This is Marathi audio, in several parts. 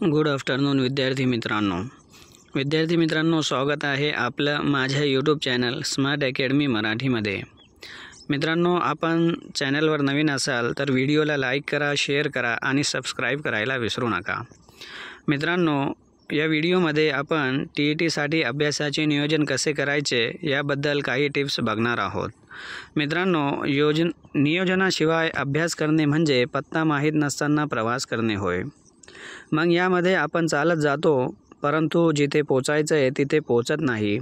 गुड आफ्टरनून विद्यार्थी मित्रांनो, स्वागत आहे आपलं माझ्या यूट्यूब चॅनल स्मार्ट अकॅडमी मराठीमध्ये। मित्रांनो, आपण चॅनलवर नवीन असाल तर व्हिडिओला लाईक करा, शेअर करा आणि सबस्क्राईब करायला विसरू नका। मित्रांनो, या व्हिडिओमध्ये आपण TETसाठी अभ्यासाचे नियोजन कसे करायचे याबद्दल काही टिप्स बघणार आहोत। मित्रांनो, नियोजनाशिवाय अभ्यास करणे म्हणजे पत्ता माहीत नसताना प्रवास करणे होय। मग यामध्ये आपण चालत जातो, परंतु जिथे पोचायचं आहे तिथे पोचत नाही।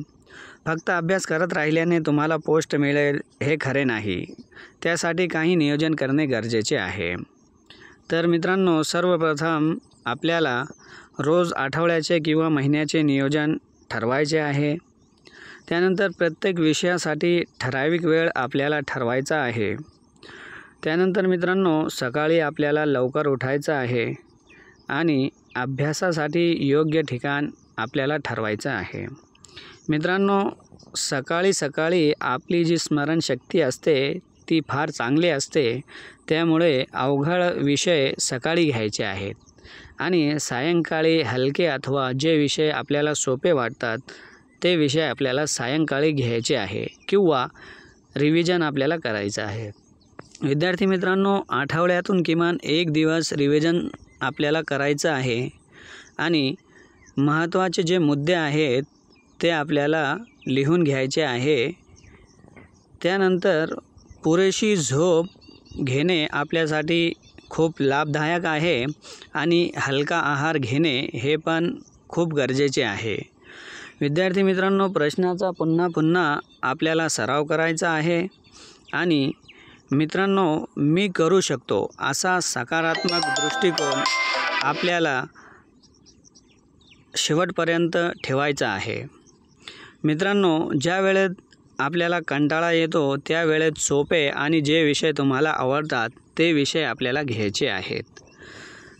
फक्त अभ्यास करत राहिल्याने तुम्हाला पोस्ट मिळेल हे खरे नाही, त्यासाठी काही नियोजन करणे गरजेचे आहे। तर मित्रांनो, सर्वप्रथम आपल्याला रोज आठवड्याचे किंवा महिन्याचे नियोजन ठरवायचे आहे। त्यानंतर प्रत्येक विषयासाठी ठराविक वेळ आपल्याला ठरवायचा आहे। त्यानंतर मित्रांनो, सकाळी आपल्याला लवकर उठायचं आहे आणि अभ्यासासाठी योग्य ठिकाण आपल्याला ठरवायचं आहे। मित्रांनो, सकाळी आपली जी स्मरणशक्ती असते ती फार चांगली असते, त्यामुळे अवघड विषय सकाळी घ्यायचे आहेत आणि सायंकाळी हलके अथवा जे विषय आपल्याला सोपे वाटतात ते विषय आपल्याला सायंकाळी घ्यायचे आहे किंवा रिव्हिजन आपल्याला करायचं आहे। विद्यार्थी मित्रांनो, आठवड्यातून किमान एक दिवस रिव्हिजन आपल्याला करायचं आहे आणि महत्त्वाचे जे मुद्दे आहेत ते आपल्याला लिहून घ्यायचे आहे। त्यानंतर पुरेशी झोप घेणे आपल्यासाठी खूप लाभदायक आहे आणि हलका आहार घेणे हे पण खूप गरजेचे आहे। विद्यार्थी मित्रांनो, प्रश्नाचा पुन्हा आपल्याला सराव करायचा आहे आणि मित्रांनो, मी करू शकतो असा सकारात्मक दृष्टिकोन आपल्याला शेवटपर्यंत ठेवायचा आहे। मित्रांनो, ज्या वेळेत आपल्याला कंटाळा येतो त्या वेळेत सोपे आणि जे विषय तुम्हाला आवडतात ते विषय आपल्याला घ्यायचे आहेत।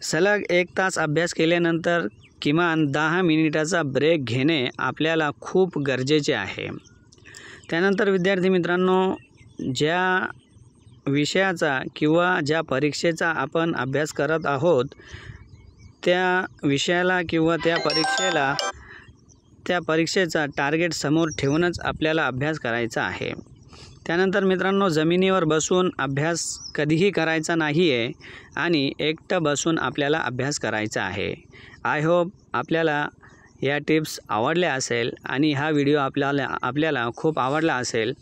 सलग 1 तास अभ्यास केल्यानंतर किमान 10 मिनिटाचा ब्रेक घेणे आपल्याला खूप गरजेचे आहे। त्यानंतर विद्यार्थी मित्रांनो, ज्या विषयाचा किंवा ज्या परीक्षेचा आपण अभ्यास करत आहोत त्या विषयाला किंवा त्या परीक्षेचा टार्गेट समोर ठेवूनच आपल्याला अभ्यास करायचा आहे। त्यानंतर मित्रांनो, जमिनीवर बसून अभ्यास कधीही करायचा नाही आहे आणि एकटं बसून आपल्याला अभ्यास करायचा आहे। आय होप आपल्याला या टिप्स आवडल्या असेल आणि हा व्हिडिओ आपल्याला खूप आवडला असेल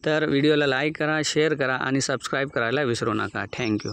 तर व्हिडिओला लाईक करा, शेअर करा आणि सबस्क्राईब करायला विसरू नका। थँक्यू।